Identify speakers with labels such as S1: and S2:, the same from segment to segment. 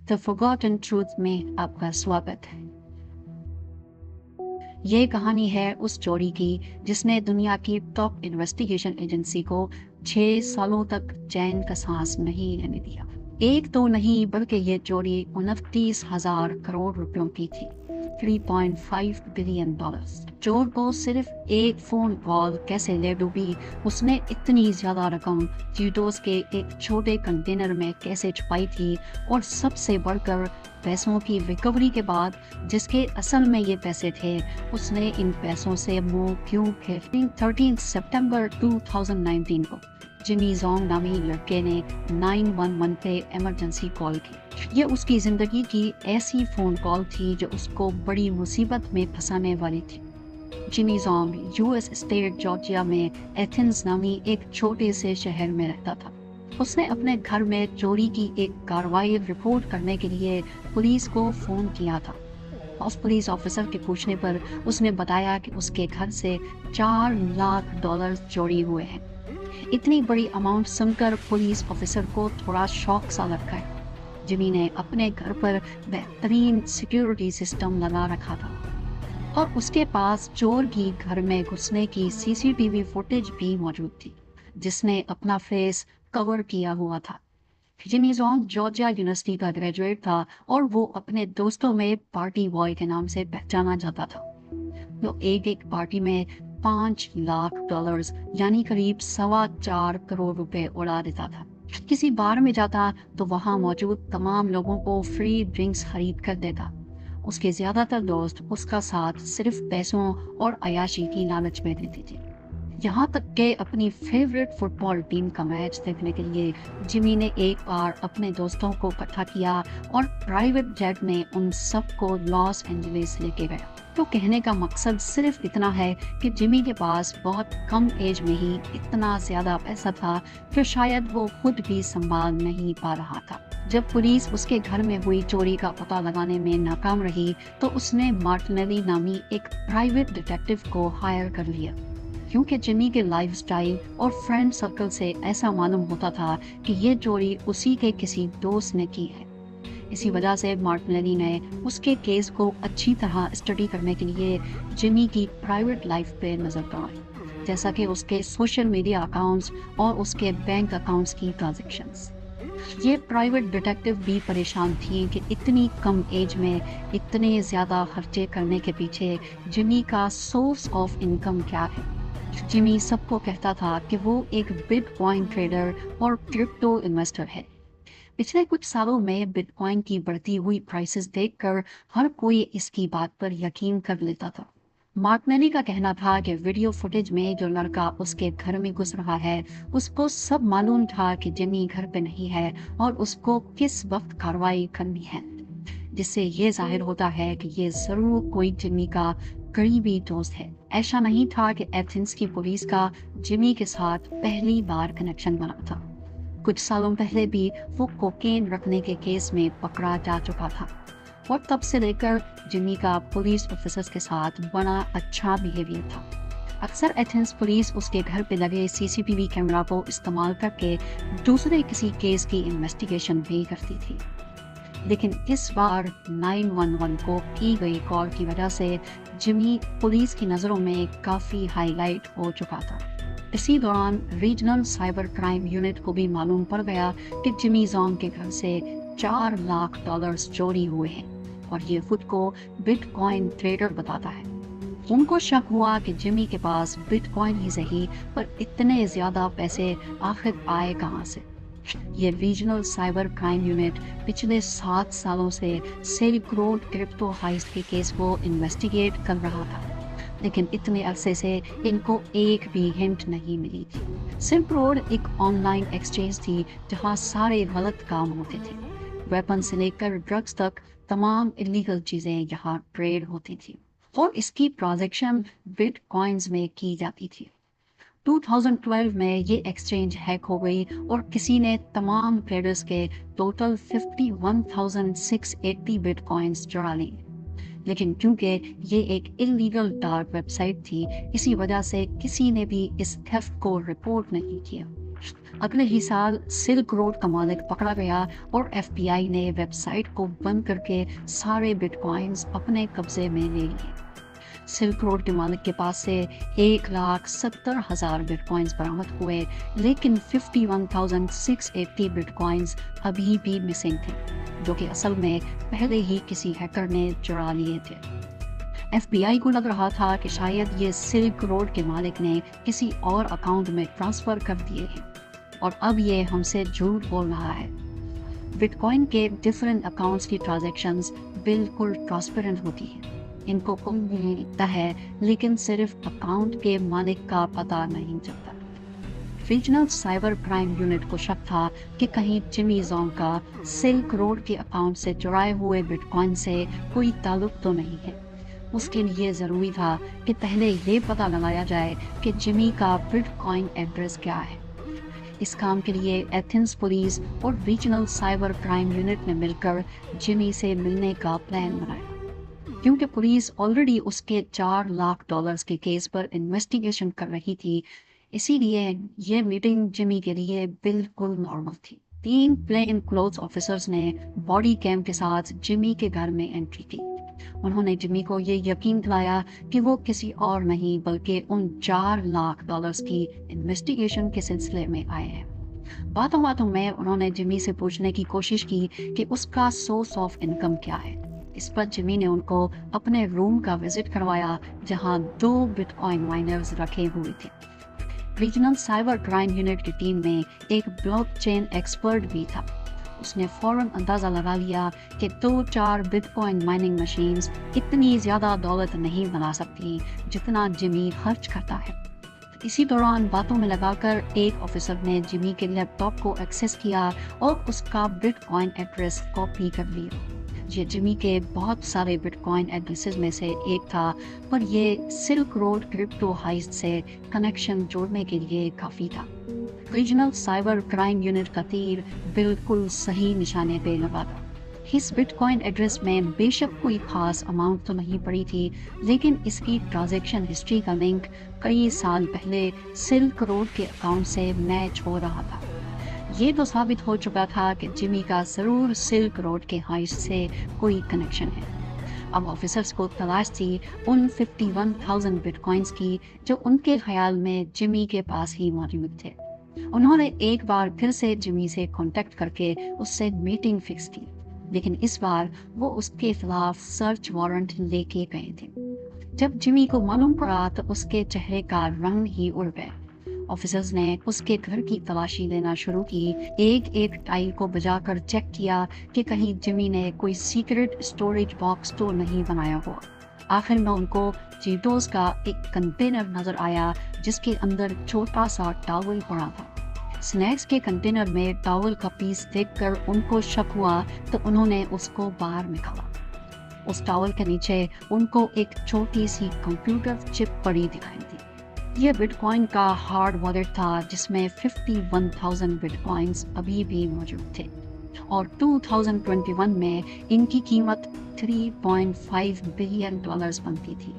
S1: The forgotten truth में आपका स्वागत है। ये कहानी है उस चोरी की जिसने दुनिया की टॉप इन्वेस्टिगेशन एजेंसी को 6 सालों तक चैन का सांस नहीं लेने दिया। एक तो नहीं बल्कि ये चोरी 29,000 करोड़ रुपयों की थी, 3.5 बिलियन डॉलर्स। चोर को सिर्फ एक फोन कॉल कैसे ले डूबी, उसने इतनी ज्यादा रकम चीटोस के एक छोटे कंटेनर में कैसे छुपाई थी, और सबसे बढ़कर पैसों की रिकवरी के बाद जिसके असल में ये पैसे थे, उसने इन पैसों से मुंह क्यों फेर। 13 सितंबर 2019 को जिमी जोंग नामी लड़के ने 911 पे इमरजेंसी कॉल की। ये उसकी जिंदगी की ऐसी फोन कॉल थी जो उसको बड़ी मुसीबत में फंसाने वाली थी। Jimmy Jong US state Georgia में एथेंस नामी एक छोटे से शहर में रहता था। उसने अपने घर में चोरी की एक कार्रवाई रिपोर्ट करने के लिए पुलिस को फोन किया था। उस पुलिस ऑफिसर के पूछने पर उसने बताया कि उसके घर से 4 लाख डॉलर चोरी हुए हैं। इतनी बड़ी अमाउंट सुनकर पुलिस ऑफिसर को थोड़ा शौक सा लग गया। जिमी ने अपने घर पर बेहतरीन सिक्योरिटी सिस्टम लगा रखा था और उसके पास चोर की घर में घुसने की सीसीटीवी फुटेज भी मौजूद थी, जिसने अपना फेस कवर किया हुआ था। जिमी जोंग जॉर्जिया यूनिवर्सिटी का ग्रेजुएट था और वो अपने दोस्तों में पार्टी बॉय के नाम से पहचाना जाता था। वो एक पार्टी में 5 लाख डॉलर्स यानी करीब 4.25 करोड़ रुपए उड़ा देता था। किसी बार में जाता तो वहां मौजूद तमाम लोगों को फ्री ड्रिंक्स खरीद कर देता। उसके ज्यादातर दोस्त उसका साथ सिर्फ पैसों और अयाशी की लालच में देते थे। यहाँ तक कि अपनी फेवरेट फुटबॉल टीम का मैच देखने के लिए जिमी ने एक बार अपने दोस्तों को इकट्ठा किया और प्राइवेट जेट में उन सबको लॉस एंजलिस लेके गया। तो कहने का मकसद सिर्फ इतना है कि जिमी के पास बहुत कम एज में ही इतना ज्यादा पैसा था कि शायद वो खुद भी संभाल नहीं पा रहा था। जब पुलिस उसके घर में हुई चोरी का पता लगाने में नाकाम रही तो उसने मार्टिनेली नामी एक प्राइवेट डिटेक्टिव को हायर कर लिया, क्योंकि जिमी के लाइफस्टाइल और फ्रेंड सर्कल से ऐसा मालूम होता था कि ये चोरी उसी के किसी दोस्त ने की है। इसी वजह से मार्टिनेली ने उसके केस को अच्छी तरह स्टडी करने के लिए जिमी की प्राइवेट लाइफ पे नजर दौड़ाई, जैसा कि उसके सोशल मीडिया अकाउंट्स और उसके बैंक अकाउंट्स की ट्रांजैक्शंस। ये प्राइवेट डिटेक्टिव भी परेशान थी कि इतनी कम एज में इतने ज्यादा खर्चे करने के पीछे जिमी का सोर्स ऑफ इनकम क्या है। जिमी सबको कहता था कि वो एक बिटकॉइन ट्रेडर और क्रिप्टो इन्वेस्टर है। पिछले कुछ सालों में बिटकॉइन की बढ़ती हुई प्राइसेस देखकर हर कोई इसकी बात पर यकीन कर लेता था। मार्टिनेली का कहना था कि वीडियो फुटेज में जो लड़का उसके घर में घुस रहा है, उसको सब मालूम था कि जिमी घर पे नहीं है और उसको किस वक्त कार्रवाई करनी है, जिससे ये जाहिर होता है कि ये जरूर कोई जिमी का करीबी दोस्त है। ऐसा नहीं था कि एथेंस की पुलिस का जिमी के साथ पहली बार कनेक्शन बना था। कुछ सालों पहले भी वो कोकेन रखने के केस में पकड़ा जा चुका था और तब से लेकर जिमी का पुलिस ऑफिसर्स के साथ बड़ा अच्छा बिहेवियर था। अक्सर एथेंस पुलिस उसके घर पे लगे सीसीटीवी कैमरा को इस्तेमाल करके दूसरे किसी केस की इन्वेस्टिगेशन भी करती थी, लेकिन इस बार 911 को की गई कॉल की वजह से जिमी पुलिस की नज़रों में काफ़ी हाईलाइट हो चुका था। इसी दौरान रीजनल साइबर क्राइम यूनिट को भी मालूम पड़ गया कि जिमी जोंग के घर से 4 लाख डॉलर्स चोरी हुए हैं और ये खुद को बिटकॉइन ट्रेडर बताता है। उनको शक हुआ कि जिमी के पास बिटकॉइन ही सही पर इतने ज्यादा पैसे आखिर आए कहाँ से। ये रीजनल साइबर क्राइम यूनिट पिछले 7 सालों से सिल्क रोड क्रिप्टो हाइस्ट के केस को इन्वेस्टिगेट कर रहा था, लेकिन इतने अरसे से इनको एक भी हिंट नहीं मिली थी। सिल्क रोड एक ऑनलाइन एक्सचेंज थी जहां सारे गलत काम होते थे। वेपन से लेकर ड्रग्स तक तमाम इलीगल चीजें यहाँ ट्रेड होती थी और इसकी ट्रांजैक्शन बिटकॉइंस में की जाती थी। 2012 में ये एक्सचेंज हैक हो गई और किसी ने तमाम ट्रेडर्स के टोटल 51,680 बिटकॉइंस चुरा लिए। लेकिन क्योंकि ये एक इलीगल डार्क वेबसाइट थी, इसी वजह से किसी ने भी इस थेफ्ट को रिपोर्ट नहीं किया। अगले ही साल सिल्क रोड का मालिक पकड़ा गया और FBI ने वेबसाइट को बंद करके सारे बिटकॉइंस अपने कब्जे में ले लिए। सिल्क रोड के मालिक के पास से 1,70,000 बिटकॉइंस बरामद हुए, लेकिन 51,680 बिटकॉइंस अभी भी मिसिंग थे, जो कि असल में पहले ही किसी हैकर ने चुरा लिए थे। FBI को लग रहा था कि शायद ये सिल्क रोड के मालिक ने किसी और अकाउंट में ट्रांसफ़र कर दिए हैं और अब ये हमसे झूठ बोल रहा है। बिटकॉइन के डिफरेंट अकाउंट्स की ट्रांजैक्शंस बिल्कुल ट्रांसपेरेंट होती हैं। इनको कोई नहीं लिखता है, लेकिन सिर्फ अकाउंट के मालिक का पता नहीं चलता। रीजनल साइबर क्राइम यूनिट को शक था कि कहीं जिमी जोंग का सिल्क रोड के अकाउंट से चुराए हुए बिटकॉइन से कोई ताल्लुक तो नहीं है। उसके लिए ज़रूरी था कि पहले ये पता लगाया जाए कि जिमी का बिटकॉइन एड्रेस क्या है। इस काम के लिए एथेंस पुलिस और रीजनल साइबर क्राइम यूनिट ने मिलकर जिमी से मिलने का प्लान बनाया। क्योंकि पुलिस ऑलरेडी उसके $4 लाख के केस पर इन्वेस्टिगेशन कर रही थी, इसीलिए ये मीटिंग जिमी के लिए बिल्कुल नॉर्मल थी। 3 प्लेन क्लोथ्स ऑफिसर्स ने बॉडी कैम के साथ जिमी के घर में एंट्री की। उन्होंने जिमी को ये यकीन दिलाया कि वो किसी और नहीं बल्कि उन $4 लाख की इन्वेस्टिगेशन के सिलसिले में आए हैं। बातों बातों में उन्होंने जिमी से पूछने की कोशिश की कि उसका सोर्स ऑफ इनकम क्या है। इस पर जिमी ने उनको अपने रूम का विजिट करवाया, जहां 2 बिटकॉइन माइनर्स रखे हुए थे। रीजनल साइबर क्राइम यूनिट की टीम में एक ब्लॉकचेन एक्सपर्ट भी था। उसने फौरन अंदाज़ा लगा लिया कि 2-4 बिटकॉइन माइनिंग मशीन्स इतनी ज़्यादा दौलत नहीं बना सकती जितना जिमी खर्च करता है। इसी दौरान बातों में लगाकर एक ऑफिसर ने जिमी के लैपटॉप को एक्सेस किया और उसका बिटकॉइन एड्रेस कॉपी कर लिया। ये जिमी के बहुत सारे बिटकॉइन एड्रेसेस में से एक था, पर ये सिल्क रोड क्रिप्टो हाइस्ट से कनेक्शन जोड़ने के लिए काफ़ी था। रीजनल साइबर क्राइम यूनिट का तीर बिल्कुल सही निशाने पे लगा था। इस बिटकॉइन एड्रेस में बेशक कोई खास अमाउंट तो नहीं पड़ी थी, लेकिन इसकी ट्रांजैक्शन हिस्ट्री का लिंक कई साल पहले सिल्क रोड के अकाउंट से मैच हो रहा था। ये तो साबित हो चुका था कि जिमी का ज़रूर सिल्क रोड के हाइस्ट से कोई कनेक्शन है। अब ऑफिसर्स को तलाश थी उन 51,000 बिटकॉइंस की जो उनके ख्याल में जिमी के पास ही मौजूद थे। उन्होंने एक बार फिर से जिमी से कांटेक्ट करके उससे मीटिंग फिक्स की, लेकिन इस बार वो उसके खिलाफ सर्च वारंट लेके गए थे। जब जिमी को मालूम पड़ा तो उसके चेहरे का रंग ही उड़ गया। ऑफिसर्स ने उसके घर की तलाशी लेना शुरू की, एक एक टाइल को बजाकर चेक किया कि कहीं जिमी ने कोई सीक्रेट स्टोरेज बॉक्स तो नहीं बनाया हुआ। आखिर में उनको चीटोस का एक कंटेनर नजर आया जिसके अंदर छोटा सा टॉवल पड़ा था। स्नैक्स के कंटेनर में टॉवल का पीस देखकर उनको शक हुआ तो उन्होंने उसको बाहर निकाला। उस टॉवल के नीचे उनको एक छोटी सी कंप्यूटर चिप पड़ी दिखाई दी। ये बिटकॉइन का हार्ड वॉलेट था जिसमें 51,000 बिटकॉइंस अभी भी मौजूद थे और 2021 में इनकी कीमत $3.5 बिलियन बनती थी।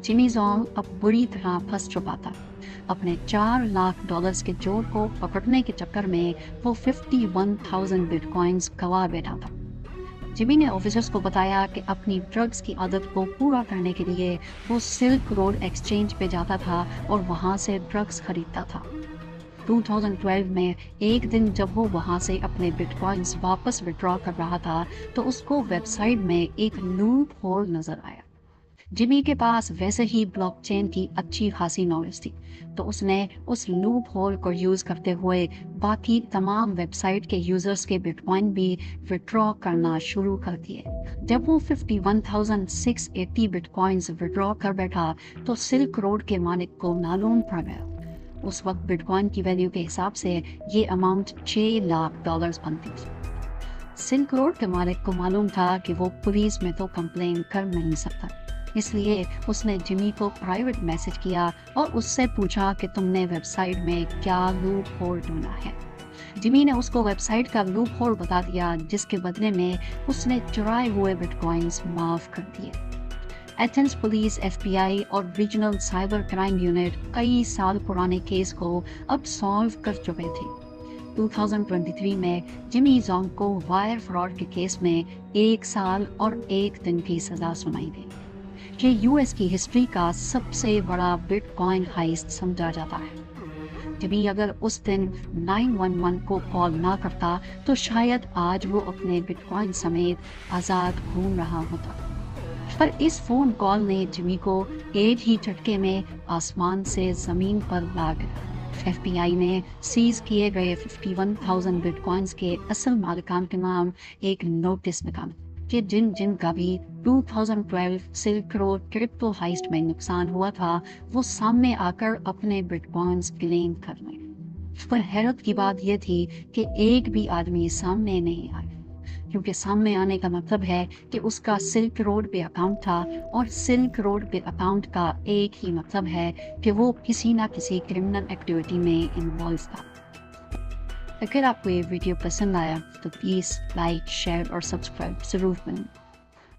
S1: जिमी जोंग अब बुरी तरह फंस चुका था। अपने $4 लाख के जोड़ को पकड़ने के चक्कर में वो 51,000 बिटकॉइंस गवा बैठा था। जिमी ने ऑफिसर्स को बताया कि अपनी ड्रग्स की आदत को पूरा करने के लिए वो सिल्क रोड एक्सचेंज पे जाता था और वहाँ से ड्रग्स खरीदता था। 2012 में एक दिन जब वो वहाँ से अपने बिटकॉइंस वापस विड्रॉ कर रहा था तो उसको वेबसाइट में एक लूप होल नजर आया। जिमी के पास वैसे ही ब्लॉकचेन की अच्छी खासी नॉलेज थी, तो उसने उस लूप होल को यूज़ करते हुए बाकी तमाम वेबसाइट के यूज़र्स के बिटकॉइन भी विड्रॉ करना शुरू कर दिए। जब वो 51,680 बिटकॉइंस विड्रॉ कर बैठा तो सिल्क रोड के मालिक को मालूम पड़ गया। उस वक्त बिटकॉइन की वैल्यू के हिसाब से ये अमाउंट $6 लाख बनती थी। सिल्क रोड के मालिक को मालूम था कि वो पुलिस में तो कंप्लेन कर नहीं सकता, इसलिए उसने जिमी को प्राइवेट मैसेज किया और उससे पूछा कि तुमने वेबसाइट में क्या लूप होल ढूंढा है। जिमी ने उसको वेबसाइट का लूप होल बता दिया, जिसके बदले में उसने चुराए हुए बिटकॉइंस माफ कर दिए। एथेंस पुलिस, FBI और रीजनल साइबर क्राइम यूनिट कई साल पुराने केस को अब सॉल्व कर चुके थे। 2023 में जिमी जोंग को वायर फ्रॉड के केस में 1 साल और 1 दिन की सजा सुनाई गई। ये यूएस की हिस्ट्री का सबसे बड़ा बिटकॉइन हाइस्ट समझा जाता है। जिमी अगर उस दिन 911 को कॉल ना करता तो शायद आज वो अपने बिटकॉइन समेत आज़ाद घूम रहा होता, पर इस फोन कॉल ने जिमी को एक ही झटके में आसमान से ज़मीन पर ला दिया। FBI ने सीज किए गए 51,000 बिटकॉइंस के असल मालिकान के नाम एक नोटिस निकाला कि जिन का भी 2012 सिल्क रोड क्रिप्टो हाइस्ट में नुकसान हुआ था वो सामने आकर अपने बिटकॉइंस क्लेम कर लें। पर हैरत की बात यह थी कि एक भी आदमी सामने नहीं आया, क्योंकि सामने आने का मतलब है कि उसका सिल्क रोड पे अकाउंट था, और सिल्क रोड पे अकाउंट का एक ही मतलब है कि वो किसी ना किसी क्रिमिनल एक्टिविटी में इन्वॉल्व था। अगर आपको ये वीडियो पसंद आया तो प्लीज़ लाइक, शेयर और सब्सक्राइब ज़रूर करें।